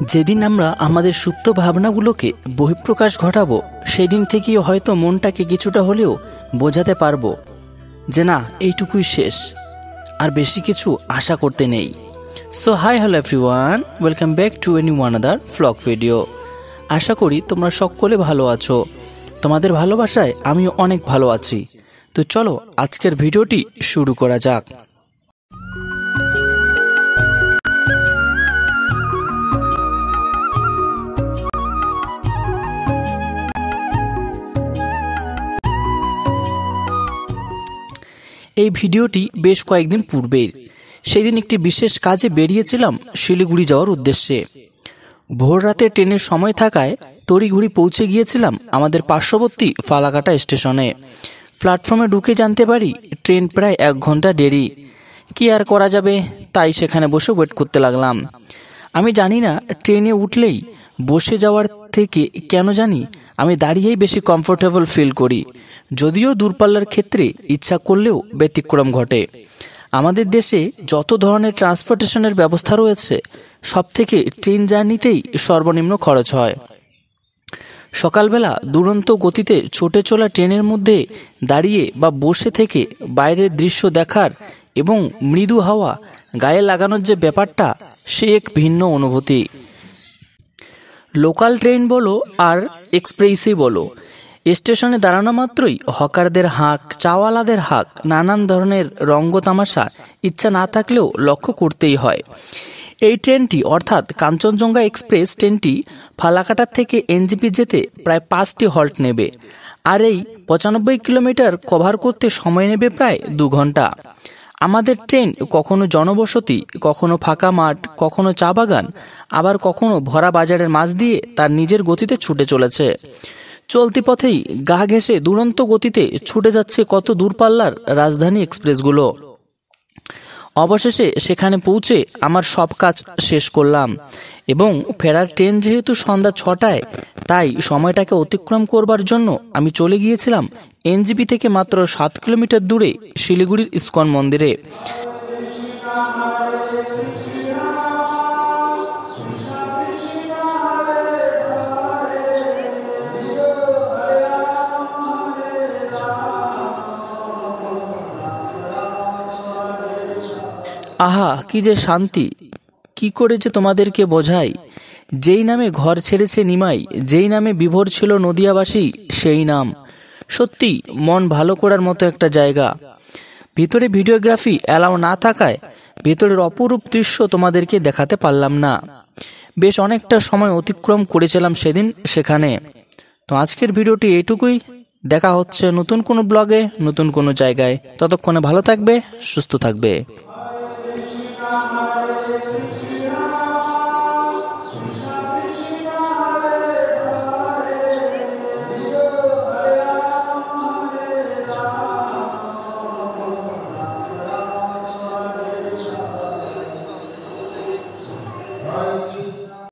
যেদিন আমরা আমাদের সুপ্ত ভাবনাগুলোকে বহিঃপ্রকাশ ঘটাবো সেই দিন থেকেই হয়তো মনটাকে কিছুটা হলেও বোঝাতে পারবো যে না, এইটুকুই শেষ, আর বেশি কিছু আশা করতে নেই। So hi hello everyone, welcome back to a new another vlog video. আশা করি তোমরা সকলে ভালো আছো। তোমাদের ভালোবাসায় আমিও অনেক ভালো আছি। তো চলো আজকের ভিডিওটি শুরু করা যাক। এই ভিডিওটি বেশ কয়েকদিন পূর্বের। সেদিন একটি বিশেষ কাজে বেরিয়েছিলাম শিলিগুড়ি যাওয়ার উদ্দেশ্যে। ভোর রাতে ট্রেনের সময় থাকায় তড়িঘড়ি পৌঁছে গিয়েছিলাম আমাদের পার্শ্ববর্তী ফালাকাটা স্টেশনে। প্ল্যাটফর্মে ঢুকে জানতে পারি ট্রেন প্রায় 1 ঘন্টা দেরি। কি আর করা যাবে, তাই সেখানে বসে ওয়েট করতে লাগলাম। আমি জানি না ট্রেনে উঠলেই বসে যাওয়ার থেকে কেন জানি আমি দাঁড়িয়েই বেশি কমফোর্টেবল ফিল করি, যদিও দূরপাল্লার ক্ষেত্রে ইচ্ছা করলেও ব্যতিক্রম ঘটে। আমাদের দেশে যত ধরনের ট্রান্সপোর্টেশনের ব্যবস্থা রয়েছে সব থেকে ট্রেন জার্নিতেই সর্বনিম্ন খরচ হয়। সকালবেলা দুরন্ত গতিতে ছুটে চলা ট্রেনের মধ্যে দাঁড়িয়ে বা বসে থেকে বাইরের দৃশ্য দেখার এবং মৃদু হাওয়া গায়ে লাগানোর যে ব্যাপারটা, সে এক ভিন্ন অনুভূতি। লোকাল ট্রেন বলো আর এক্সপ্রেসই বলো, স্টেশনে দাঁড়ানো মাত্রই হকারদের হাঁক, চাওয়ালাদের হাঁক, নানান ধরনের রঙ্গতামাশা ইচ্ছা না থাকলেও লক্ষ্য করতেই হয়। এই ট্রেনটি অর্থাৎ কাঞ্চনজঙ্ঘা এক্সপ্রেস ট্রেনটি ফালাকাটার থেকে এনজেপি যেতে প্রায় 5টি হল্ট নেবে, আর এই 95 কিলোমিটার কভার করতে সময় নেবে প্রায় 2 ঘন্টা। আমাদের ট্রেন কখনো জনবসতি, কখনো ফাঁকা মাঠ, কখনো চা বাগান, আবার কখনো ভরা বাজারের মাঝ দিয়ে তার নিজের গতিতে ছুটে চলেছে। চলতি পথেই গা ঘেঁষে দুরন্ত গতিতে ছুটে যাচ্ছে কত দূরপাল্লার রাজধানী এক্সপ্রেসগুলো। অবশেষে সেখানে পৌঁছে আমার সব কাজ শেষ করলাম এবং ফেরার ট্রেন যেহেতু সন্ধ্যা 6টায়, তাই সময়টাকে অতিক্রম করবার জন্য আমি চলে গিয়েছিলাম এনজেপি থেকে মাত্র 7 কিলোমিটার দূরে শিলিগুড়ির ইস্কন মন্দিরে। আহা, কি যে শান্তি! কি করে যে তোমাদেরকে বোঝাই। যেই নামে ঘর ছেড়েছে নিমাই, যেই নামে বিভোর ছিল নদিয়াবাসী, সেই নাম। সত্যি মন ভালো করার মতো একটা জায়গা। ভিতরে ভিডিওগ্রাফি অ্যালাউ না থাকায় ভেতরের অপরূপ দৃশ্য তোমাদেরকে দেখাতে পারলাম না। বেশ অনেকটা সময় অতিক্রম করেছিলাম সেদিন সেখানে। তো আজকের ভিডিওটি এইটুকুই। দেখা হচ্ছে নতুন কোনো ব্লগে, নতুন কোনো জায়গায়। ততক্ষণে ভালো থাকবে, সুস্থ থাকবে।